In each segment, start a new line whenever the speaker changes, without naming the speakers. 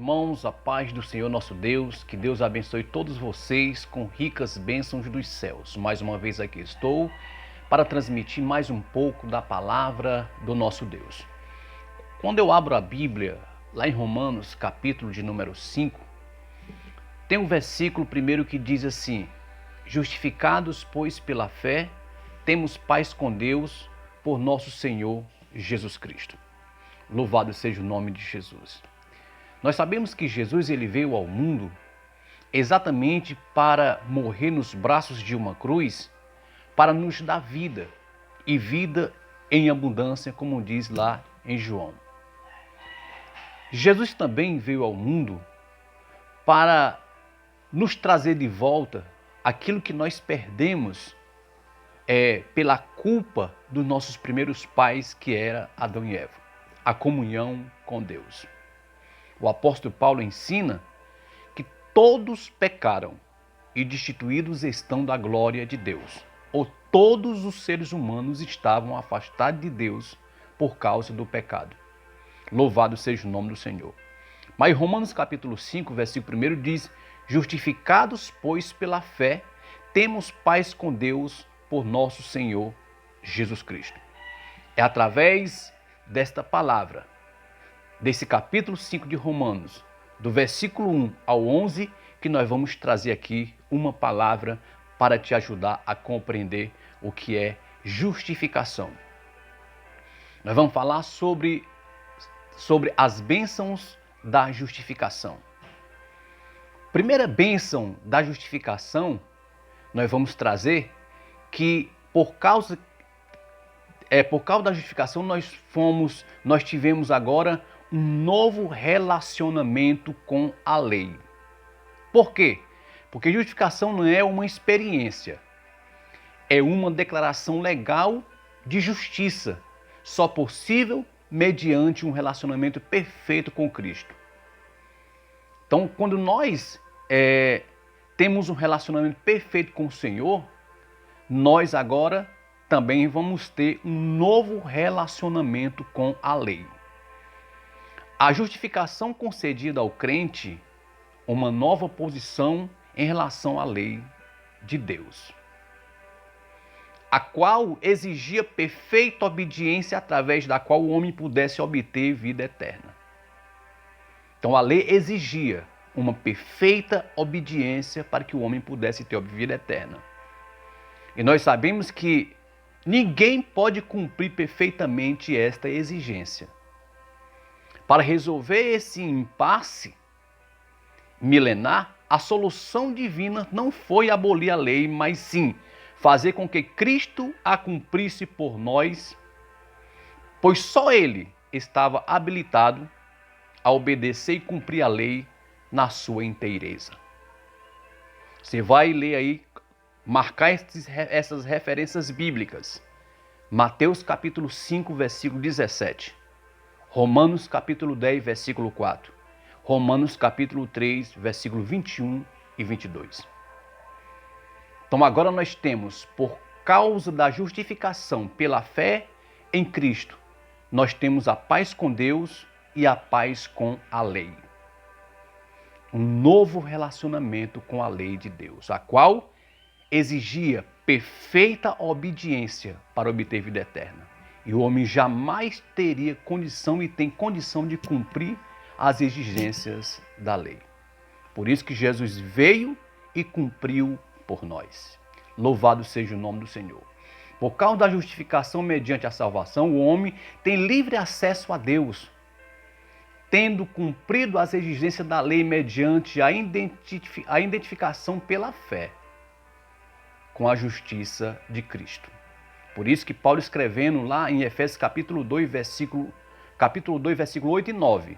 irmãos, a paz do Senhor nosso Deus, que Deus abençoe todos vocês com ricas bênçãos dos céus. Mais uma vez aqui estou para transmitir mais um pouco da palavra do nosso Deus. Quando eu abro a Bíblia, lá em Romanos, capítulo de número 5, tem um versículo primeiro que diz assim: justificados, pois, pela fé, temos paz com Deus por nosso Senhor Jesus Cristo. Louvado seja o nome de Jesus. Nós sabemos que Jesus ele veio ao mundo exatamente para morrer nos braços de uma cruz, para nos dar vida, e vida em abundância, como diz lá em João. Jesus também veio ao mundo para nos trazer de volta aquilo que nós perdemos pela culpa dos nossos primeiros pais, que era Adão e Eva, a comunhão com Deus. O apóstolo Paulo ensina que todos pecaram e destituídos estão da glória de Deus. Ou todos os seres humanos estavam afastados de Deus por causa do pecado. Louvado seja o nome do Senhor. Mas Romanos capítulo 5, versículo 1 diz: justificados, pois, pela fé, temos paz com Deus por nosso Senhor Jesus Cristo. É através desta palavra, desse capítulo 5 de Romanos, do versículo 1 ao 11, que nós vamos trazer aqui uma palavra para te ajudar a compreender o que é justificação. Nós vamos falar sobre as bênçãos da justificação. Primeira bênção da justificação, nós vamos trazer que por causa da justificação nós tivemos agora um novo relacionamento com a lei. Por quê? Porque justificação não é uma experiência, é uma declaração legal de justiça, só possível mediante um relacionamento perfeito com Cristo. Então, quando nós temos um relacionamento perfeito com o Senhor, nós agora também vamos ter um novo relacionamento com a lei. A justificação concedida ao crente, uma nova posição em relação à lei de Deus, a qual exigia perfeita obediência através da qual o homem pudesse obter vida eterna. Então a lei exigia uma perfeita obediência para que o homem pudesse ter vida eterna. E nós sabemos que ninguém pode cumprir perfeitamente esta exigência. Para resolver esse impasse milenar, a solução divina não foi abolir a lei, mas sim fazer com que Cristo a cumprisse por nós, pois só Ele estava habilitado a obedecer e cumprir a lei na sua inteireza. Você vai ler aí, marcar essas referências bíblicas. Mateus capítulo 5, versículo 17. Romanos capítulo 10, versículo 4. Romanos capítulo 3, versículo 21 e 22. Então agora nós temos, por causa da justificação pela fé em Cristo, nós temos a paz com Deus e a paz com a lei. Um novo relacionamento com a lei de Deus, a qual exigia perfeita obediência para obter vida eterna. E o homem jamais teria condição e tem condição de cumprir as exigências da lei. Por isso que Jesus veio e cumpriu por nós. Louvado seja o nome do Senhor. Por causa da justificação mediante a salvação, o homem tem livre acesso a Deus, tendo cumprido as exigências da lei mediante a identificação pela fé com a justiça de Cristo. Por isso que Paulo, escrevendo lá em Efésios capítulo 2, versículo 8 e 9,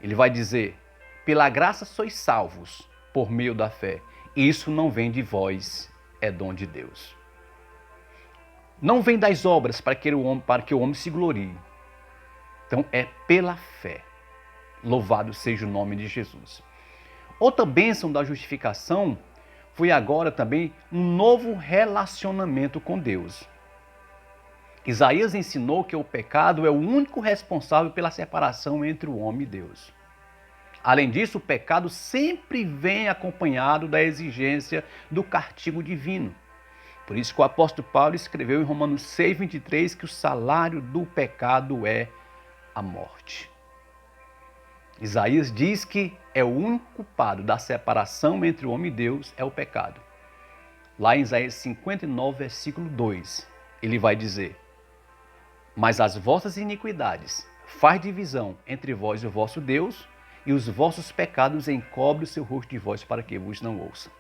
ele vai dizer: pela graça sois salvos por meio da fé. Isso não vem de vós, é dom de Deus. Não vem das obras para que o homem se glorie. Então é pela fé. Louvado seja o nome de Jesus. Outra bênção da justificação foi agora também um novo relacionamento com Deus. Isaías ensinou que o pecado é o único responsável pela separação entre o homem e Deus. Além disso, o pecado sempre vem acompanhado da exigência do castigo divino. Por isso que o apóstolo Paulo escreveu em Romanos 6,23 que o salário do pecado é a morte. Isaías diz que é o único culpado da separação entre o homem e Deus é o pecado. Lá em Isaías 59, versículo 2, ele vai dizer: mas as vossas iniquidades faz divisão entre vós e o vosso Deus, e os vossos pecados encobrem o seu rosto de vós para que vos não ouçam.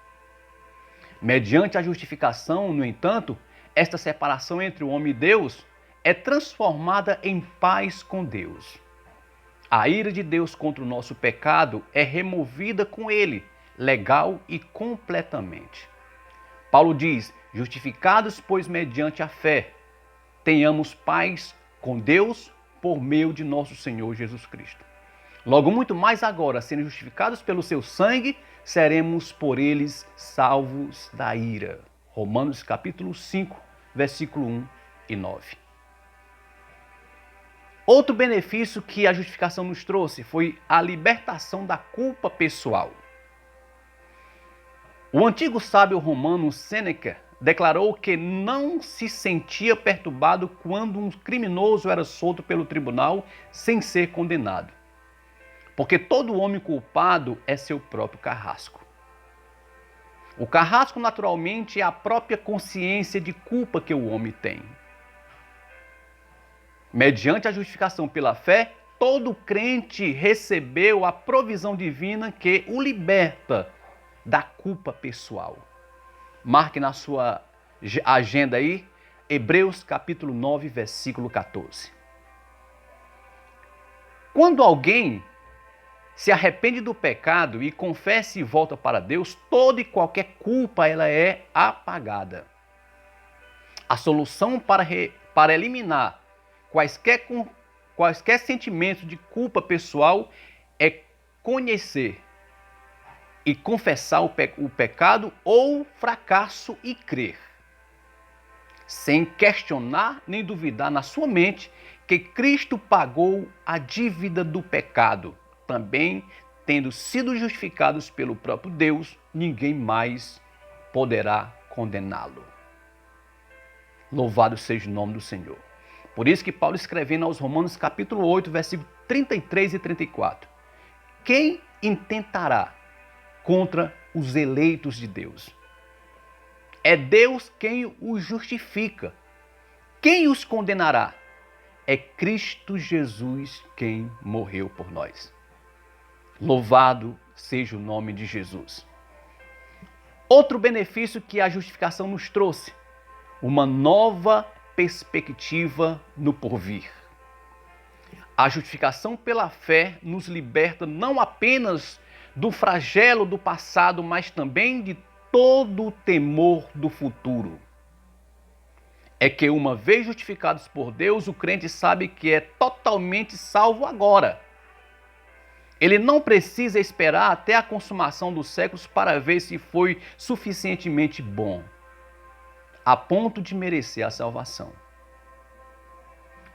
Mediante a justificação, no entanto, esta separação entre o homem e Deus é transformada em paz com Deus. A ira de Deus contra o nosso pecado é removida com ele, legal e completamente. Paulo diz: justificados, pois, mediante a fé, tenhamos paz com Deus por meio de nosso Senhor Jesus Cristo. Logo, muito mais agora, sendo justificados pelo seu sangue, seremos por eles salvos da ira. Romanos capítulo 5, versículo 1 e 9. Outro benefício que a justificação nos trouxe foi a libertação da culpa pessoal. O antigo sábio romano Sêneca declarou que não se sentia perturbado quando um criminoso era solto pelo tribunal sem ser condenado, porque todo homem culpado é seu próprio carrasco. O carrasco, naturalmente, é a própria consciência de culpa que o homem tem. Mediante a justificação pela fé, todo crente recebeu a provisão divina que o liberta da culpa pessoal. Marque na sua agenda aí, Hebreus capítulo 9, versículo 14. Quando alguém se arrepende do pecado e confessa e volta para Deus, toda e qualquer culpa ela é apagada. A solução para eliminar quaisquer sentimentos de culpa pessoal é conhecer e confessar o pecado ou fracasso e crer, sem questionar nem duvidar na sua mente que Cristo pagou a dívida do pecado. Também, tendo sido justificados pelo próprio Deus, ninguém mais poderá condená-lo. Louvado seja o nome do Senhor. Por isso que Paulo, escrevendo aos Romanos capítulo 8, versículos 33 e 34, quem intentará contra os eleitos de Deus? É Deus quem os justifica. Quem os condenará? É Cristo Jesus quem morreu por nós. Louvado seja o nome de Jesus. Outro benefício que a justificação nos trouxe: uma nova perspectiva no porvir. A justificação pela fé nos liberta não apenas do flagelo do passado, mas também de todo o temor do futuro. É que, uma vez justificados por Deus, o crente sabe que é totalmente salvo agora. Ele não precisa esperar até a consumação dos séculos para ver se foi suficientemente bom, a ponto de merecer a salvação.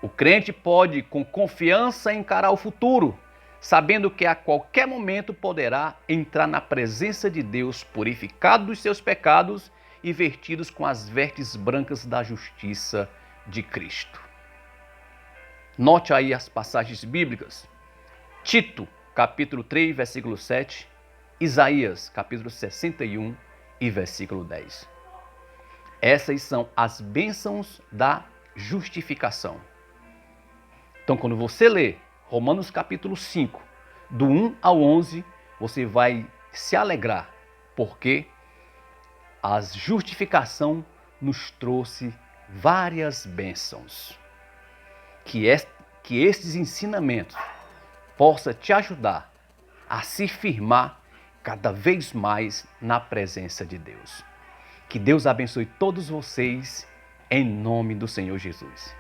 O crente pode, com confiança, encarar o futuro, sabendo que a qualquer momento poderá entrar na presença de Deus, purificado dos seus pecados e vestidos com as vestes brancas da justiça de Cristo. Note aí as passagens bíblicas. Tito, capítulo 3, versículo 7, Isaías, capítulo 61 e versículo 10. Essas são as bênçãos da justificação. Então, quando você lê Romanos capítulo 5, do 1 ao 11, você vai se alegrar, porque a justificação nos trouxe várias bênçãos. Que estes ensinamentos possa te ajudar a se firmar cada vez mais na presença de Deus. Que Deus abençoe todos vocês em nome do Senhor Jesus.